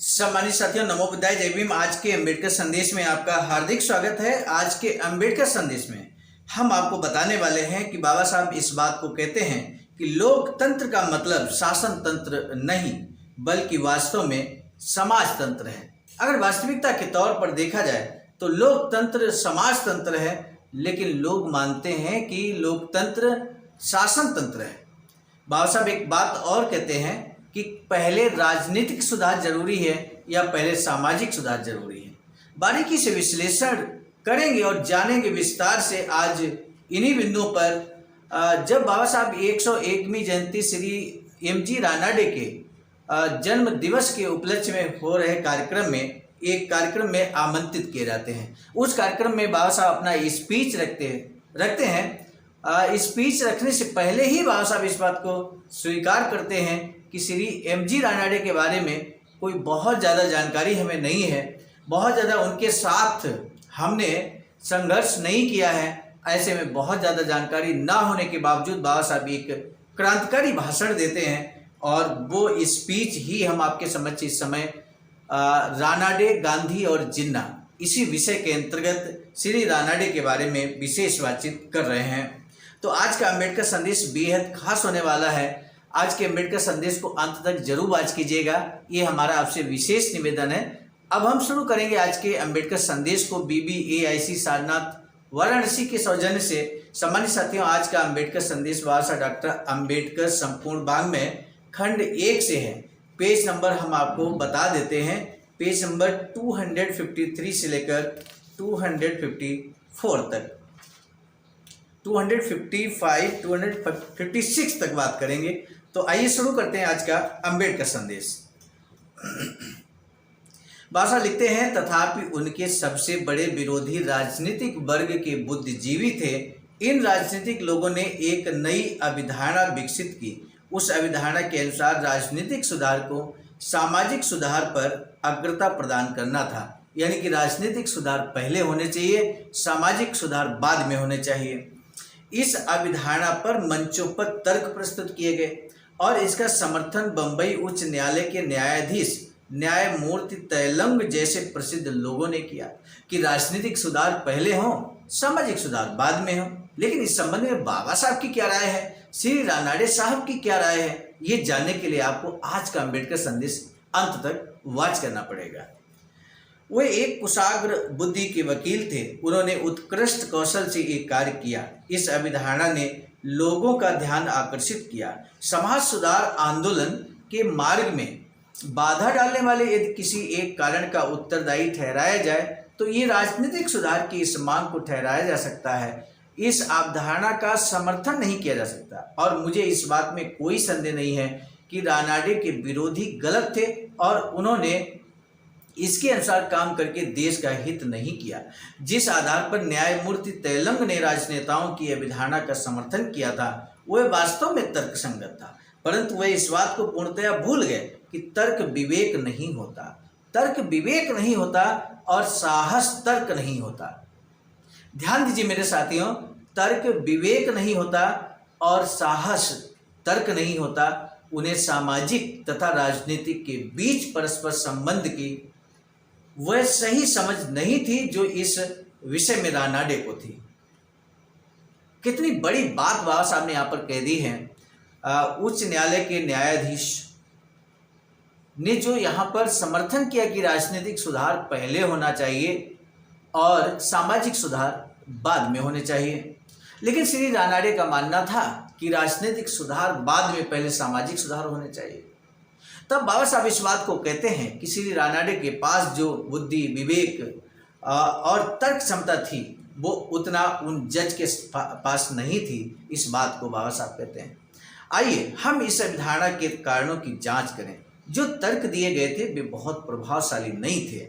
सम्मानित साथियों, नमो बुद्धाय, जय भीम। आज के अम्बेडकर संदेश में आपका हार्दिक स्वागत है। आज के अम्बेडकर संदेश में हम आपको बताने वाले हैं कि बाबा साहब इस बात को कहते हैं कि लोकतंत्र का मतलब शासन तंत्र नहीं बल्कि वास्तव में समाज तंत्र है। अगर वास्तविकता के तौर पर देखा जाए तो लोकतंत्र समाज तंत्र है, लेकिन लोग मानते हैं कि लोकतंत्र शासन तंत्र है। बाबा साहब एक बात और कहते हैं कि पहले राजनीतिक सुधार जरूरी है या पहले सामाजिक सुधार जरूरी है। बारीकी से विश्लेषण करेंगे और जानेंगे विस्तार से आज इन्हीं बिंदुओं पर। जब बाबा साहब 101वीं जयंती श्री एम.जी. रानाडे के जन्म दिवस के उपलक्ष्य में हो रहे कार्यक्रम में एक कार्यक्रम में आमंत्रित किए जाते हैं। उस कार्यक्रम में बाबा साहब अपना स्पीच रखते हैं। स्पीच रखने से पहले ही बाबा साहब इस बात को स्वीकार करते हैं कि श्री एम.जी. रानाडे के बारे में कोई बहुत ज़्यादा जानकारी हमें नहीं है, बहुत ज़्यादा उनके साथ हमने संघर्ष नहीं किया है। ऐसे में बहुत ज़्यादा जानकारी ना होने के बावजूद बाबा साहब एक क्रांतिकारी भाषण देते हैं और वो स्पीच ही हम आपके समक्ष इस समय रानाडे, गांधी और जिन्ना इसी विषय के अंतर्गत श्री रानाडे के बारे में विशेष बातचीत कर रहे हैं। तो आज का अम्बेडकर संदेश बेहद खास होने वाला है। आज के अम्बेडकर संदेश को अंत तक जरूर वाच कीजिएगा, ये हमारा आपसे विशेष निवेदन है। अब हम शुरू करेंगे आज के अम्बेडकर संदेश को BBAIC सारनाथ वाराणसी के सौजन्य से। सम्मानित साथियों, आज का अम्बेडकर संदेश बाबा साहब डॉक्टर अम्बेडकर संपूर्ण बांग में खंड 1 से है। पेज नंबर हम आपको बता देते हैं, पेज नंबर 253 से लेकर 254 तक, 255, 256 तक बात करेंगे। तो आइए शुरू करते हैं आज का अम्बेडकर संदेश। बाबा लिखते हैं, तथापि उनके सबसे बड़े विरोधी राजनीतिक वर्ग के बुद्धिजीवी थे। इन राजनीतिक लोगों ने एक नई अवधारणा विकसित की। उस अवधारणा के अनुसार राजनीतिक सुधार को सामाजिक सुधार पर अग्रता प्रदान करना था, यानी कि राजनीतिक सुधार पहले होने चाहिए, सामाजिक सुधार बाद में होने चाहिए। इस अवधारणा पर मंचों पर तर्क प्रस्तुत किए गए और इसका समर्थन बंबई उच्च न्यायालय के न्यायाधीश न्यायमूर्ति तैलंग जैसे प्रसिद्ध लोगों ने किया कि राजनीतिक सुधार पहले हो, सामाजिक सुधार बाद में हो। लेकिन इस संबंध में बाबा साहब की क्या राय है, श्री रानाडे साहब की क्या राय है, ये जानने के लिए आपको आज का अम्बेडकर संदेश अंत तक वॉच करना पड़ेगा। वे एक कुशाग्र बुद्धि के वकील थे। उन्होंने उत्कृष्ट कौशल से एक कार्य किया। इस अवधारणा ने लोगों का ध्यान आकर्षित किया। समाज सुधार आंदोलन के मार्ग में बाधा डालने वाले यदि किसी एक कारण का उत्तरदायी ठहराया जाए तो ये राजनीतिक सुधार की इस मांग को ठहराया जा सकता है। इस अवधारणा का समर्थन नहीं किया जा सकता और मुझे इस बात में कोई संदेह नहीं है कि रानाडे के विरोधी गलत थे और उन्होंने इसके अनुसार काम करके देश का हित नहीं किया। जिस आधार पर न्यायमूर्ति तैलंग ने राजनेताओं की अवधारणा का समर्थन किया था वह वास्तव में तर्कसंगत था, परंतु वह इस बात को पूर्णतया भूल गए कि तर्क विवेक नहीं होता, तर्क विवेक नहीं होता और साहस तर्क नहीं होता। ध्यान दीजिए मेरे साथियों, तर्क विवेक नहीं होता और साहस तर्क नहीं होता। उन्हें सामाजिक तथा राजनीतिक के बीच परस्पर संबंध की वह सही समझ नहीं थी जो इस विषय में रानाडे को थी। कितनी बड़ी बात बाबा साहब ने यहाँ पर कह दी है। उच्च न्यायालय के न्यायाधीश ने जो यहाँ पर समर्थन किया कि राजनीतिक सुधार पहले होना चाहिए और सामाजिक सुधार बाद में होने चाहिए, लेकिन श्री रानाडे का मानना था कि राजनीतिक सुधार बाद में पहले सामाजिक सुधार होने चाहिए। तब बाबा साहब इस बात को कहते हैं कि श्री रानाडे के पास जो बुद्धि, विवेक और तर्क क्षमता थी वो उतना उन जज के पास नहीं थी। इस बात को बाबा साहब कहते हैं। आइए हम इस अवधारणा के कारणों की जांच करें। जो तर्क दिए गए थे वे बहुत प्रभावशाली नहीं थे,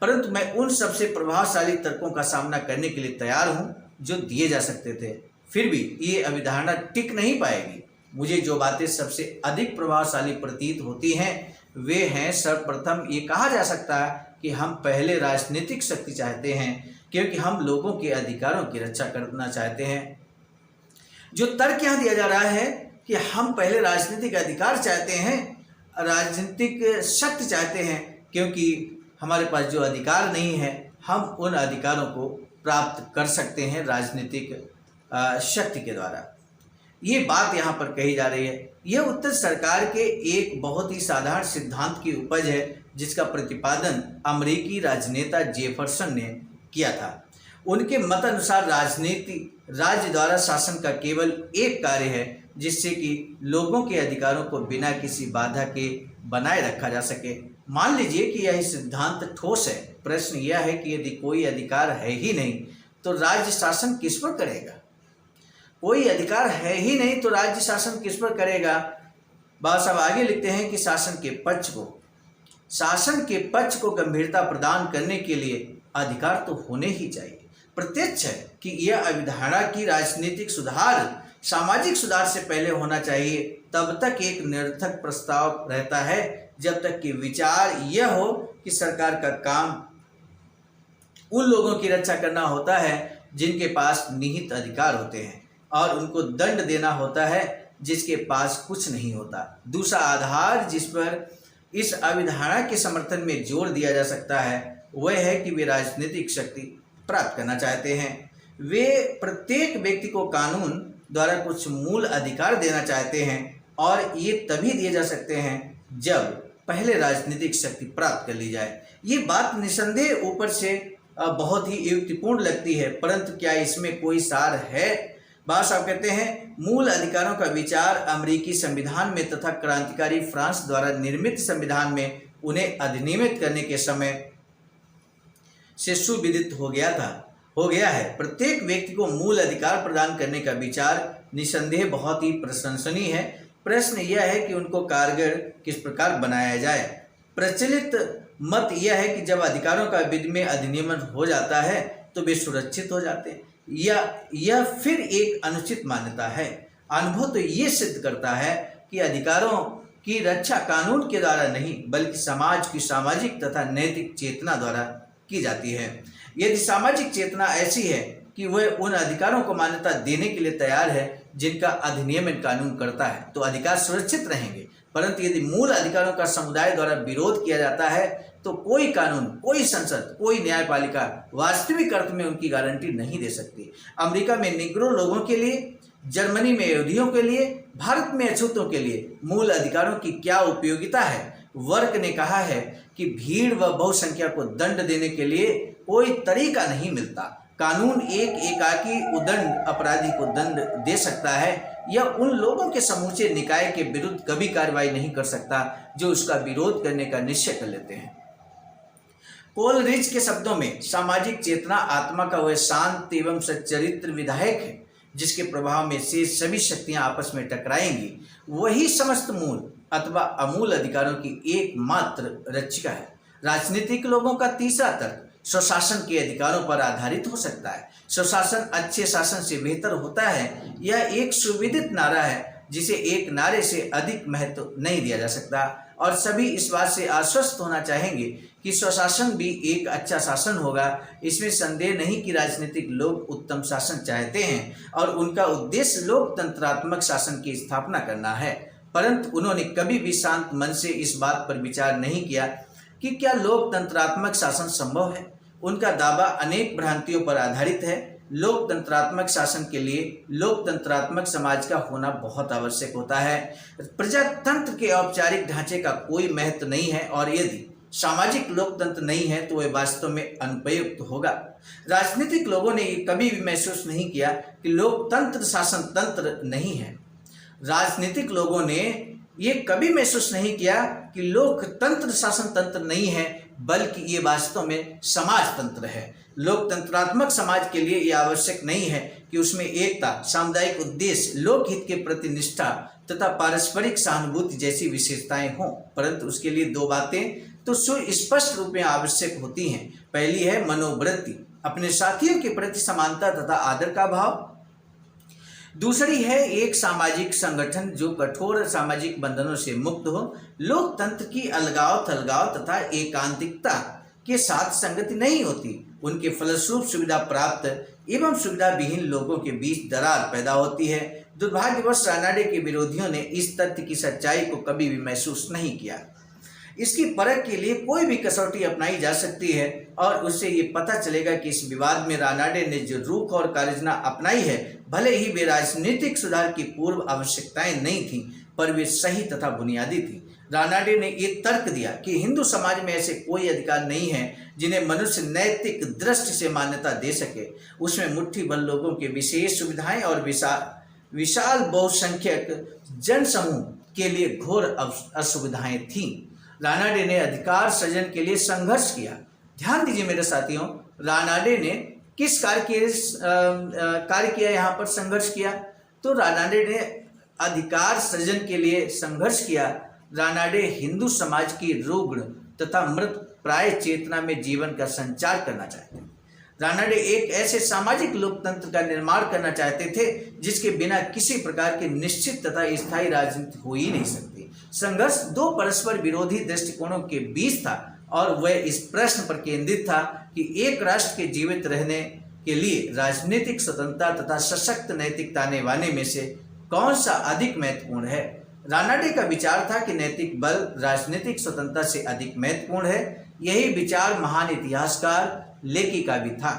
परंतु मैं उन सबसे प्रभावशाली तर्कों का सामना करने के लिए तैयार हूँ जो दिए जा सकते थे। फिर भी ये अवधारणा टिक नहीं पाएगी। मुझे जो बातें सबसे अधिक प्रभावशाली प्रतीत होती हैं वे हैं, सर्वप्रथम ये कहा जा सकता है कि हम पहले राजनीतिक शक्ति चाहते हैं क्योंकि हम लोगों के अधिकारों की रक्षा करना चाहते हैं। जो तर्क यहाँ दिया जा रहा है कि हम पहले राजनीतिक अधिकार चाहते हैं, राजनीतिक शक्ति चाहते हैं, क्योंकि हमारे पास जो अधिकार नहीं है, हम उन अधिकारों को प्राप्त कर सकते हैं राजनीतिक शक्ति के द्वारा। ये बात यहाँ पर कही जा रही है। यह उत्तर सरकार के एक बहुत ही साधारण सिद्धांत की उपज है, जिसका प्रतिपादन अमेरिकी राजनेता जेफरसन ने किया था। उनके मत अनुसार राजनीति राज्य द्वारा शासन का केवल एक कार्य है, जिससे कि लोगों के अधिकारों को बिना किसी बाधा के बनाए रखा जा सके। मान लीजिए कि यह सिद्धांत ठोस है। प्रश्न यह है कि यदि कोई अधिकार है ही नहीं तो राज्य शासन किस पर करेगा? कोई अधिकार है ही नहीं तो राज्य शासन किस पर करेगा? बाबा साहब आगे लिखते हैं कि शासन के पक्ष को गंभीरता प्रदान करने के लिए अधिकार तो होने ही चाहिए। प्रत्यक्ष है कि यह अवधारणा की राजनीतिक सुधार सामाजिक सुधार से पहले होना चाहिए, तब तक एक निरर्थक प्रस्ताव रहता है जब तक कि विचार यह हो कि सरकार का काम उन लोगों की रक्षा करना होता है जिनके पास निहित अधिकार होते हैं, और उनको दंड देना होता है जिसके पास कुछ नहीं होता। दूसरा आधार जिस पर इस अवधारणा के समर्थन में जोर दिया जा सकता है वह है कि वे राजनीतिक शक्ति प्राप्त करना चाहते हैं। वे प्रत्येक व्यक्ति को कानून द्वारा कुछ मूल अधिकार देना चाहते हैं, और ये तभी दिए जा सकते हैं जब पहले राजनीतिक शक्ति प्राप्त कर ली जाए। ये बात निसंदेह ऊपर से बहुत ही युक्तिपूर्ण लगती है, परंतु क्या इसमें कोई सार है? बाबा साहब कहते हैं, मूल अधिकारों का विचार अमेरिकी संविधान में तथा क्रांतिकारी फ्रांस द्वारा निर्मित संविधान में उन्हें अधिनियमित करने के समय से सुविदित हो गया है। प्रत्येक व्यक्ति को मूल अधिकार प्रदान करने का विचार निसंदेह बहुत ही प्रशंसनीय है। प्रश्न यह है कि उनको कारगर किस प्रकार बनाया जाए। प्रचलित मत यह है कि जब अधिकारों का विधि में अधिनियमन हो जाता है तो वे सुरक्षित हो जाते हैं, या यह फिर एक अनुचित मान्यता है। अनुभव तो ये सिद्ध करता है कि अधिकारों की रक्षा कानून के द्वारा नहीं बल्कि समाज की सामाजिक तथा नैतिक चेतना द्वारा की जाती है। यदि सामाजिक चेतना ऐसी है कि वह उन अधिकारों को मान्यता देने के लिए तैयार है जिनका अधिनियमन कानून करता है, तो अधिकार सुरक्षित रहेंगे। परंतु यदि मूल अधिकारों का समुदाय द्वारा विरोध किया जाता है तो कोई कानून, कोई संसद, कोई न्यायपालिका वास्तविक अर्थ में उनकी गारंटी नहीं दे सकती। अमेरिका में निग्रो लोगों के लिए, जर्मनी में यहूदियों के लिए, भारत में अछूतों के लिए मूल अधिकारों की क्या उपयोगिता है? वर्क ने कहा है कि भीड़ व बहुसंख्या को दंड देने के लिए कोई तरीका नहीं मिलता। कानून एक एकाकी उदंड अपराधी को दंड दे सकता है, यह उन लोगों के समूचे निकाय के विरुद्ध कभी कार्रवाई नहीं कर सकता जो उसका विरोध करने का निश्चय कर लेते हैं। कोलरिज के शब्दों में सामाजिक चेतना आत्मा का वह शांत एवं सच्चरित्र विधायक है जिसके प्रभाव में से सभी शक्तियां आपस में टकराएंगी। वही समस्त मूल अथवा अमूल अधिकारों की एकमात्र रक्षिका है। राजनीतिक लोगों का तीसरा तर्क स्वशासन के अधिकारों पर आधारित हो सकता है। स्वशासन अच्छे शासन से बेहतर होता है। यह एक सुविदित नारा है जिसे एक नारे से अधिक महत्व नहीं दिया जा सकता, और सभी इस बात से आश्वस्त होना चाहेंगे कि स्वशासन भी एक अच्छा शासन होगा। इसमें संदेह नहीं कि राजनीतिक लोग उत्तम शासन चाहते हैं और उनका उद्देश्य लोकतंत्रात्मक शासन की स्थापना करना है, परंतु उन्होंने कभी भी शांत मन से इस बात पर विचार नहीं किया कि क्या लोकतंत्रात्मक शासन संभव है। उनका दावा अनेक भ्रांतियों पर आधारित है। लोकतंत्रात्मक शासन के लिए लोकतंत्रात्मक समाज का होना बहुत आवश्यक होता है। प्रजातंत्र के औपचारिक ढांचे का कोई महत्व नहीं है, और यदि सामाजिक लोकतंत्र नहीं है तो वह वास्तव में अनुपयुक्त होगा। राजनीतिक लोगों ने कभी भी महसूस नहीं किया कि लोकतंत्र शासन तंत्र नहीं है। राजनीतिक लोगों ने ये कभी महसूस नहीं किया कि लोकतंत्र शासन तंत्र नहीं है, बल्कि ये वास्तव में समाज तंत्र है। लोकतंत्रात्मक समाज के लिए यह आवश्यक नहीं है कि उसमें एकता, सामुदायिक उद्देश्य, लोकहित के प्रति निष्ठा तथा पारस्परिक सहानुभूति जैसी विशेषताएं हों, परंतु उसके लिए दो बातें तो सुस्पष्ट रूप में आवश्यक होती हैं। पहली है मनोवृत्ति, अपने साथियों के प्रति समानता तथा आदर का भाव। दूसरी है एक सामाजिक संगठन जो कठोर सामाजिक बंधनों से मुक्त हो। लोकतंत्र की अलगाव थलगाव तथा एकांतिकता के साथ संगति नहीं होती। उनके फलस्वरूप सुविधा प्राप्त एवं सुविधा विहीन लोगों के बीच दरार पैदा होती है। दुर्भाग्यवश रानाडे के विरोधियों ने इस तथ्य की सच्चाई को कभी भी महसूस नहीं किया। इसकी परख के लिए कोई भी कसौटी अपनाई जा सकती है और उससे ये पता चलेगा कि इस विवाद में रानाडे ने जो रुख और कार्ययोजना अपनाई है, भले ही वे राजनीतिक सुधार की पूर्व आवश्यकताएं नहीं थीं, पर वे सही तथा बुनियादी थी। रानाडे ने ये तर्क दिया कि हिंदू समाज में ऐसे कोई अधिकार नहीं है जिन्हें मनुष्य नैतिक दृष्टि से मान्यता दे सके। उसमें मुट्ठी भर लोगों के विशेष सुविधाएं और विशाल बहुसंख्यक जनसमूह के लिए घोर असुविधाएं थीं। रानाडे ने अधिकार सृजन के लिए संघर्ष किया। ध्यान दीजिए मेरे साथियों, रानाडे ने किस कार्य किया, यहाँ पर संघर्ष किया। तो रानाडे ने अधिकार सृजन के लिए संघर्ष किया। रानाडे हिंदू समाज की रुग्ण तथा मृत प्राय चेतना में जीवन का संचार करना चाहते हैं। रानाडे एक ऐसे सामाजिक लोकतंत्र का निर्माण करना चाहते थे जिसके बिना किसी प्रकार की निश्चित तथा स्थायी राजनीति हो ही नहीं सकती। संघर्ष दो परस्पर विरोधी दृष्टिकोणों के बीच था और वह इस प्रश्न पर केंद्रित था कि एक राष्ट्र के जीवित रहने के लिए राजनीतिक स्वतंत्रता तथा सशक्त नैतिक ताने बाने में से कौन सा अधिक महत्वपूर्ण है। रानाडे का विचार था कि नैतिक बल राजनीतिक स्वतंत्रता से अधिक महत्वपूर्ण है। यही विचार महान इतिहासकार लेकी का भी था।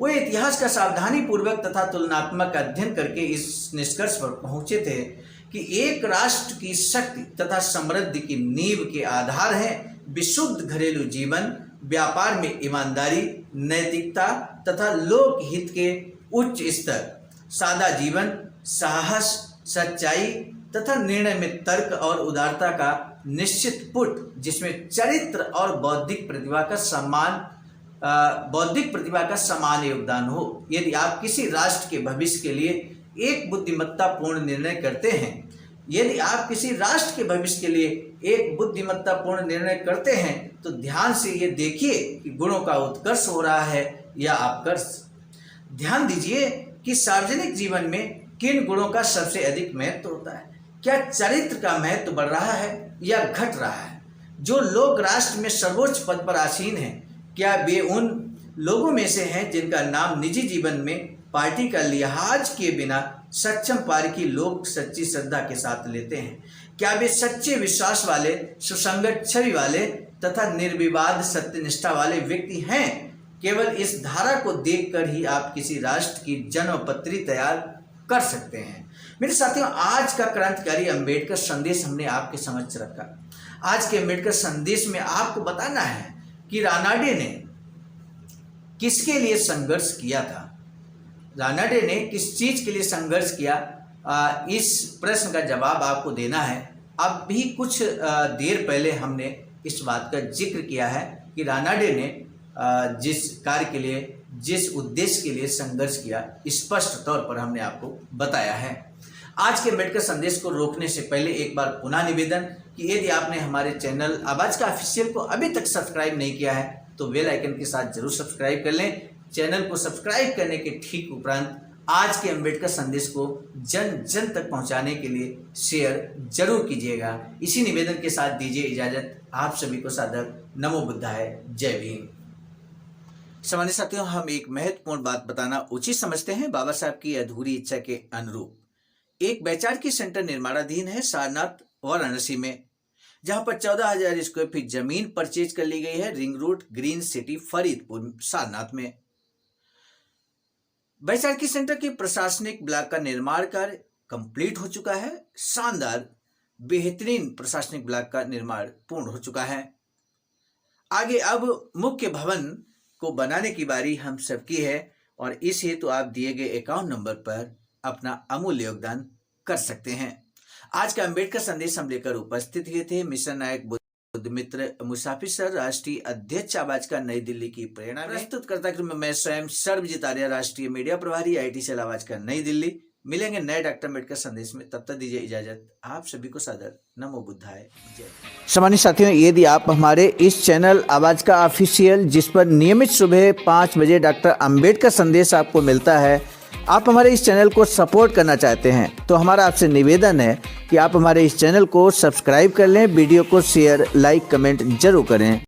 वो इतिहास का सावधानी पूर्वक तथा तुलनात्मक अध्ययन करके इस निष्कर्ष पर पहुंचे थे कि एक राष्ट्र की शक्ति तथा समृद्धि की नींव के आधार हैं विशुद्ध घरेलू जीवन, व्यापार में ईमानदारी, नैतिकता तथा लोकहित के उच्च स्तर, सादा जीवन, साहस, सच्चाई तथा निर्णय में तर्क और उदारता का निश्चित पुट, जिसमें चरित्र और बौद्धिक प्रतिभा का समान योगदान हो। यदि आप किसी राष्ट्र के भविष्य के लिए एक बुद्धिमत्तापूर्ण निर्णय करते हैं, तो ध्यान से ये देखिए कि गुणों का उत्कर्ष हो रहा है या अपकर्ष। ध्यान दीजिए कि सार्वजनिक जीवन में किन गुणों का सबसे अधिक महत्व होता है। क्या चरित्र का महत्व बढ़ रहा है या घट रहा है? जो लोग राष्ट्र में सर्वोच्च पद पर आसीन हैं, क्या वे उन लोगों में से हैं जिनका नाम निजी जीवन में पार्टी का लिहाज किए बिना सक्षम पारखी लोग सच्ची श्रद्धा के साथ लेते हैं? क्या वे सच्चे विश्वास वाले, सुसंगत छवि वाले तथा निर्विवाद सत्यनिष्ठा वाले व्यक्ति हैं? केवल इस धारा को देखकर ही आप किसी राष्ट्र की जन्मपत्री तैयार कर सकते हैं। मेरे साथियों, आज का क्रांतिकारी अंबेडकर संदेश हमने आपके समक्ष रखा। आज के अंबेडकर संदेश में आपको बताना है कि रानाडे ने किसके लिए संघर्ष किया था, रानाडे ने किस चीज के लिए संघर्ष किया। इस प्रश्न का जवाब आपको देना है। अब भी कुछ देर पहले हमने इस बात का जिक्र किया है कि रानाडे ने जिस कार्य के लिए, जिस उद्देश्य के लिए संघर्ष किया, स्पष्ट तौर पर हमने आपको बताया है। आज के अंबेडकर संदेश को रोकने से पहले एक बार पुनः निवेदन कि यदि आपने हमारे चैनल आवाज का ऑफिशियल को अभी तक सब्सक्राइब नहीं किया है तो बेल आइकन के साथ जरूर सब्सक्राइब कर लें। चैनल को सब्सक्राइब करने के ठीक उपरांत आज के अंबेडकर संदेश को जन जन तक पहुंचाने के लिए शेयर जरूर कीजिएगा। इसी निवेदन के साथ दीजिए इजाजत। आप सभी को सादर नमो बुद्धाय, जय भीम। सामान्य साथियों, हम एक महत्वपूर्ण बात बताना उचित समझते हैं। बाबा साहब की अधूरी इच्छा के अनुरूप एक वैचारिकी सेंटर निर्माणाधीन है सारनाथ वाराणसी में, जहां पर 14,000 स्क्वायर फीट जमीन परचेज कर ली गई है ring road, green city, Faridpur, Sarnath में। वैचारिकी सेंटर के प्रशासनिक ब्लॉक का निर्माण कार्य कंप्लीट हो चुका है। शानदार बेहतरीन प्रशासनिक ब्लॉक का निर्माण पूर्ण हो चुका है। आगे अब मुख्य भवन को बनाने की बारी हम सबकी है और इस हेतु आप दिए गए अकाउंट नंबर पर अपना अमूल्य योगदान कर सकते हैं। आज का अंबेडकर संदेश हम लेकर उपस्थित हुए थे मिशन नायक बुद्ध मित्र मुसाफिर सर, राष्ट्रीय अध्यक्ष आवाज का, नई दिल्ली की प्रेरणा में। प्रस्तुत करता क्रम में मैं स्वयं सर्वजीत आर्य, राष्ट्रीय मीडिया प्रभारी, IT सेल आवाज का, नई दिल्ली। मिलेंगे नए डॉक्टर अम्बेडकर संदेश में, तब तक दीजिए इजाजत। आप सभी को सादर नमो बुद्धाय, जय। सामान्य साथियों, यदि आप हमारे इस चैनल आवाज का ऑफिशियल, जिस पर नियमित सुबह 5 बजे डॉक्टर अम्बेडकर संदेश आपको मिलता है, आप हमारे इस चैनल को सपोर्ट करना चाहते हैं तो हमारा आपसे निवेदन है कि आप हमारे इस चैनल को सब्सक्राइब कर लें, वीडियो को शेयर, लाइक, कमेंट जरूर करें।